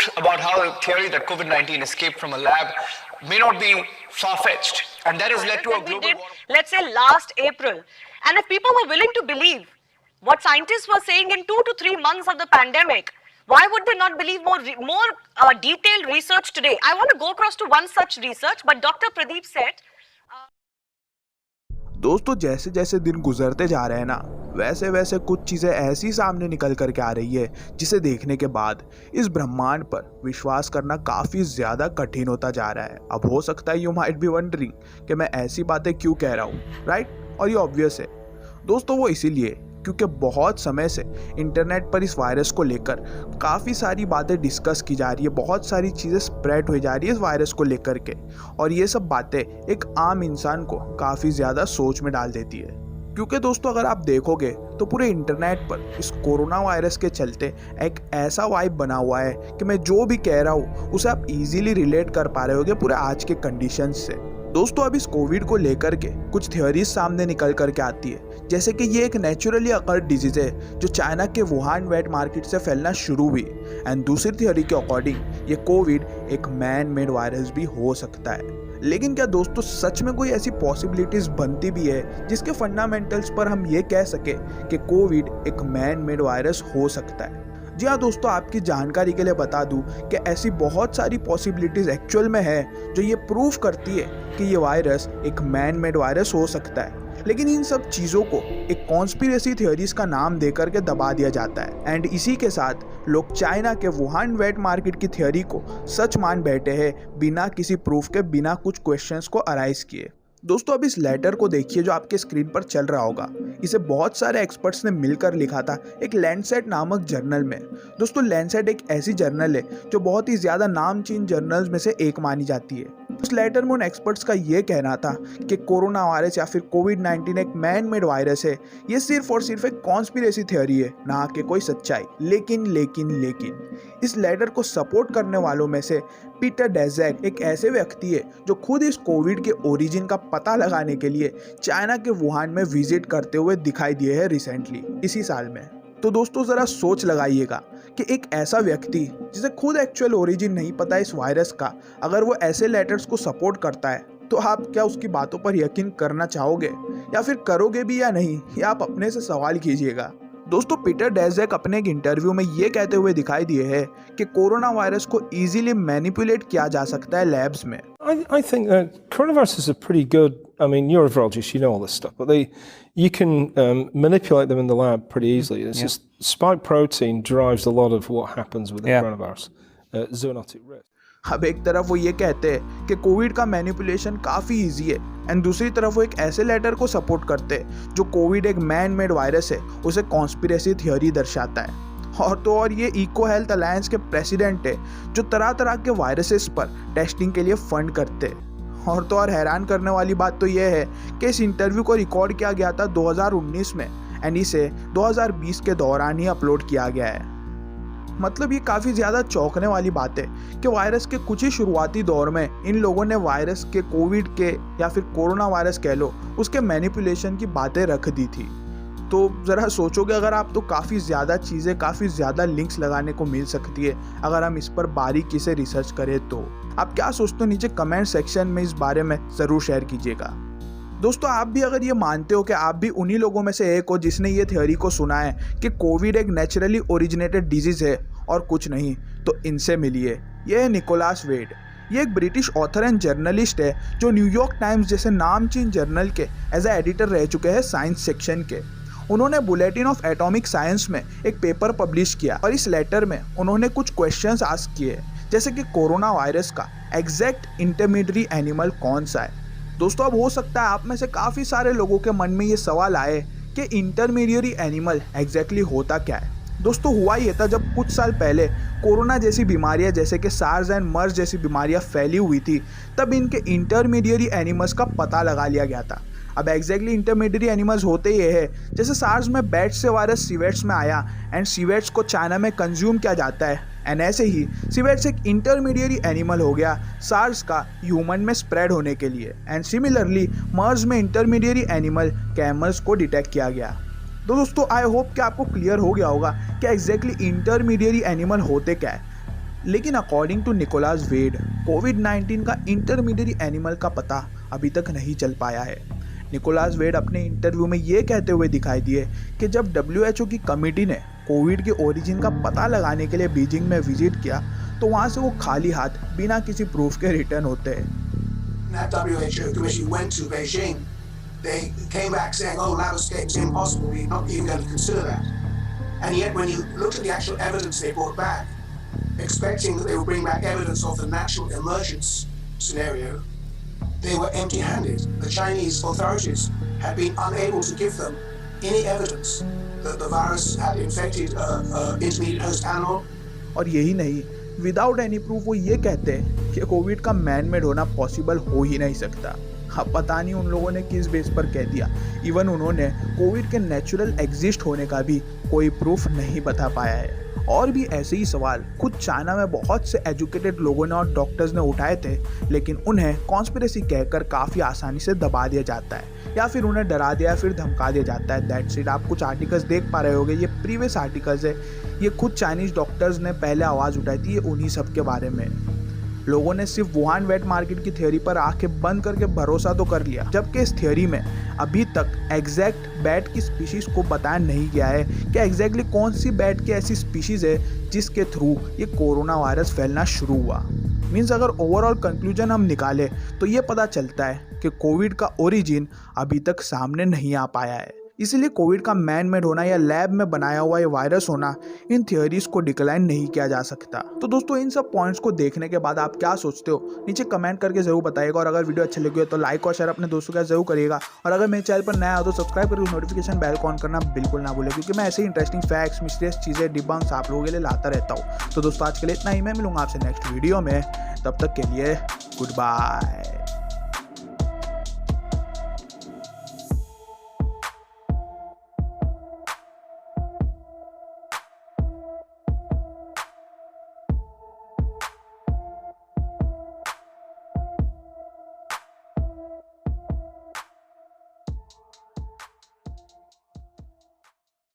quote about how the theory that COVID-19 escaped from a lab may not be far-fetched, and that has led to a global war. Let's say last April, and if people were willing to believe what scientists were saying in 2 to 3 months of the pandemic, why would they not believe more detailed research today? I want to go across to one such research, but Dr. Pradeep said. दोस्तों जैसे जैसे दिन गुजरते जा रहे हैं ना, वैसे वैसे कुछ चीज़ें ऐसी सामने निकल करके आ रही है जिसे देखने के बाद इस ब्रह्मांड पर विश्वास करना काफ़ी ज़्यादा कठिन होता जा रहा है। अब हो सकता है यू माइट बी वंडरिंग कि मैं ऐसी बातें क्यों कह रहा हूँ, राइट? और ये ऑब्वियस है दोस्तों, वो इसीलिए क्योंकि बहुत समय से इंटरनेट पर इस वायरस को लेकर काफ़ी सारी बातें डिस्कस की जा रही है, बहुत सारी चीज़ें स्प्रेड हो जा रही है इस वायरस को लेकर के, और ये सब बातें एक आम इंसान को काफ़ी ज़्यादा सोच में डाल देती है। क्योंकि दोस्तों अगर आप देखोगे तो पूरे इंटरनेट पर इस कोरोना वायरस के चलते एक ऐसा वाइब बना हुआ है कि मैं जो भी कह रहा हूँ उसे आप इजीली रिलेट कर पा रहे होगे पूरे आज के कंडीशंस से। दोस्तों अब इस कोविड को लेकर के कुछ थ्योरीज सामने निकल करके आती है, जैसे कि ये एक नेचुरली अकर्ड डिजीज है जो चाइना के वुहान वेट मार्केट से फैलना शुरू हुई, एंड दूसरी थ्योरी के अकॉर्डिंग ये कोविड एक मैन मेड वायरस भी हो सकता है। लेकिन क्या दोस्तों सच में कोई ऐसी पॉसिबिलिटीज बनती भी है जिसके फंडामेंटल्स पर हम ये कह सके कि कोविड एक मैन मेड वायरस हो सकता है? जी हाँ दोस्तों, आपकी जानकारी के लिए बता दूं कि ऐसी बहुत सारी पॉसिबिलिटीज एक्चुअल में है जो ये प्रूव करती है कि ये वायरस एक मैन मेड वायरस हो सकता है। लेकिन इन सब चीज़ों को एक कॉन्स्पिरेसी थ्योरीज का नाम देकर के दबा दिया जाता है, एंड इसी के साथ लोग चाइना के वुहान वेट मार्केट की थ्योरी को सच मान बैठे हैं बिना किसी प्रूफ के, बिना कुछ क्वेश्चंस को अराइज किए। दोस्तों अब इस लेटर को देखिए जो आपके स्क्रीन पर चल रहा होगा। इसे बहुत सारे एक्सपर्ट्स ने मिलकर लिखा था एक लैंडसेट नामक जर्नल में। दोस्तों लैंडसेट एक ऐसी जर्नल है जो बहुत ही ज़्यादा नामचीन जर्नल्स में से एक मानी जाती है। उस लेटर में उन एक्सपर्ट्स का ये कहना था कि कोरोना वायरस या फिर कोविड-19 एक मैन मेड वायरस है। ये सिर्फ और सिर्फ एक कॉन्स्पिरेसी थ्योरी है, ना कि कोई सच्चाई। लेकिन इस लेटर को सपोर्ट करने वालों में से पीटर डेज़ेक एक ऐसे व्यक्ति है जो खुद इस कोविड के ओरिजिन का पता लगाने के लिए चाइना के वुहान में विजिट करते हुए दिखाई दिए हैं रिसेंटली, इसी साल में। तो दोस्तों ज़रा सोच लगाइएगा कि एक ऐसा व्यक्ति जिसे खुद एक्चुअल ओरिजिन नहीं पता इस वायरस का, अगर वो ऐसे लेटर्स को सपोर्ट करता है तो आप क्या उसकी बातों पर यकीन करना चाहोगे या फिर करोगे भी या नहीं, ये आप अपने से सवाल कीजिएगा। दोस्तों पीटर डेज़ेक अपने एक इंटरव्यू में ये कहते हुए दिखाई दिए हैं कि कोरोना वायरस को इजीली मैनिपुलेट किया जा सकता है लैब्स में। I think that coronaviruses are pretty good. I mean, you're a virologist, you know all this stuff, but you can manipulate them in the lab pretty easily. It's just spike protein drives a lot of what happens with the coronavirus, zoonotic risk. अब एक तरफ वो ये कहते हैं कि Covid का manipulation काफ़ी इजी है, एंड दूसरी तरफ वो एक ऐसे लेटर को सपोर्ट करते हैं जो कोविड एक मैन मेड वायरस है उसे कॉन्स्पिरेसी थ्योरी दर्शाता है। और तो और ये इको हेल्थ अलायंस के प्रेसिडेंट है जो तरह तरह के वायरसेस पर टेस्टिंग के लिए फंड करते हैं। और तो और हैरान करने वाली बात तो ये है कि इस इंटरव्यू को रिकॉर्ड किया गया था 2019 में, एंड इसे 2020 के दौरान ही अपलोड किया गया है। मतलब ये काफ़ी ज़्यादा चौंकने वाली बात है कि वायरस के कुछ ही शुरुआती दौर में इन लोगों ने वायरस के, कोविड के या फिर कोरोना वायरस कह लो, उसके मैनिपुलेशन की बातें रख दी थी। तो ज़रा सोचोगे अगर आप तो काफ़ी ज़्यादा चीज़ें, काफ़ी ज़्यादा लिंक्स लगाने को मिल सकती है अगर हम इस पर बारीकी से रिसर्च करें। तो आप क्या सोचते हो नीचे कमेंट सेक्शन में इस बारे में ज़रूर शेयर कीजिएगा। दोस्तों आप भी अगर ये मानते हो कि आप भी उन्हीं लोगों में से एक हो जिसने ये थ्योरी को सुना है कि कोविड एक नेचुरली ओरिजिनेटेड डिजीज़ है और कुछ नहीं, तो इनसे मिलिए। ये है निकोलस वेड। ये एक ब्रिटिश ऑथर एंड जर्नलिस्ट है जो न्यूयॉर्क टाइम्स जैसे नामचीन जर्नल के एज ए एडिटर रह चुके हैं साइंस सेक्शन के। उन्होंने बुलेटिन ऑफ एटॉमिक साइंस में एक पेपर पब्लिश किया और इस लेटर में उन्होंने कुछ क्वेश्चंस आस्क किए, जैसे कि कोरोना वायरस का एग्जैक्ट इंटरमीडिएट एनिमल कौन सा है। दोस्तों अब हो सकता है आप में से काफ़ी सारे लोगों के मन में ये सवाल आए कि इंटरमीडिएट एनिमल एग्जैक्टली होता क्या है। दोस्तों हुआ ये था जब कुछ साल पहले कोरोना जैसी बीमारियां जैसे कि सार्स एंड मर्स जैसी बीमारियां फैली हुई थी, तब इनके इंटरमीडिएट एनिमल्स का पता लगा लिया गया था। अब एग्जैक्टली इंटरमीडिएट एनिमल्स होते ये है, जैसे सार्स में बैट्स से वायरस सीवेट्स में आया एंड सीवेट्स को चाइना में कंज्यूम किया जाता है, एंड ऐसे ही सीवेट्स एक इंटरमीडिएट एनिमल हो गया सार्स का ह्यूमन में स्प्रेड होने के लिए, एंड सिमिलरली मर्स में इंटरमीडिएट एनिमल कैमल्स को डिटेक्ट किया गया। तो दोस्तों आई होप कि आपको क्लियर हो गया होगा कि एग्जैक्टली इंटरमीडिएट एनिमल होते क्या है। लेकिन अकॉर्डिंग टू निकोलस वेड, कोविड-19 का इंटरमीडिएट एनिमल का पता अभी तक नहीं चल पाया है। निकोलस वेड अपने इंटरव्यू में ये कहते हुए दिखाई दिए कि जब WHO की कमेटी ने कोविड के ओरिजिन का पता लगाने के लिए बीजिंग में विजिट किया तो वहाँ से वो खाली हाथ बिना किसी प्रूफ के रिटर्न होते हैं। That WHO commission went to Beijing. They came back saying, "Oh, lab escape is impossible. We're not even going to consider that." And yet, when you looked at the actual evidence they brought back, expecting that they would bring back evidence of the natural emergence scenario, they were empty-handed. The Chinese authorities had been unable to give them any evidence that the virus had infected an intermediate host animal. और यही नहीं, without any proof वो ये कहते हैं कि Covid का man made होना पॉसिबल हो ही नहीं सकता। अब पता नहीं उन लोगों ने किस बेस पर कह दिया। इवन उन्होंने कोविड के नेचुरल एग्जिस्ट होने का भी कोई प्रूफ नहीं बता पाया है। और भी ऐसे ही सवाल खुद चाइना में बहुत से एजुकेटेड लोगों ने और डॉक्टर्स ने उठाए थे, लेकिन उन्हें कॉन्स्पिरेसी कहकर काफ़ी आसानी से दबा दिया जाता है या फिर उन्हें डरा दिया फिर धमका दिया जाता है। That's it. आप कुछ आर्टिकल्स देख पा रहे होंगे, ये प्रीवियस आर्टिकल्स है। ये खुद चाइनीज़ डॉक्टर्स ने पहले आवाज़ उठाई थी, ये उन्हीं सब के बारे में। लोगों ने सिर्फ वुहान वेट मार्केट की थ्योरी पर आंखें बंद करके भरोसा तो कर लिया, जबकि इस थ्योरी में अभी तक एग्जैक्ट बैट की स्पीशीज को बताया नहीं गया है कि एग्जैक्टली कौन सी बैट की ऐसी स्पीशीज है जिसके थ्रू ये कोरोना वायरस फैलना शुरू हुआ। मीन्स अगर ओवरऑल कंक्लूजन हम निकालें तो ये पता चलता है कि कोविड का ओरिजिन अभी तक सामने नहीं आ पाया है। इसलिए कोविड का मैन मेड होना या लैब में बनाया हुआ ये वायरस होना, इन थियोरीज को डिक्लाइन नहीं किया जा सकता। तो दोस्तों, इन सब पॉइंट्स को देखने के बाद आप क्या सोचते हो नीचे कमेंट करके जरूर बताइएगा। और अगर वीडियो अच्छी लगी हो तो लाइक और शेयर अपने दोस्तों के साथ जरूर करिएगा। और अगर मेरे चैनल पर नया हो तो सब्सक्राइब करके नोटिफिकेशन बेल को ऑन करना बिल्कुल ना भूलें, क्योंकि मैं ऐसे इंटरेस्टिंग फैक्ट्स, मिस्टीरियस चीज़ें, डिबंक्स आप लोगों के लिए लाता रहता हूँ। तो दोस्तों, आज के लिए इतना ही। मैं मिलूंगा आपसे नेक्स्ट वीडियो में। तब तक के लिए गुड बाय।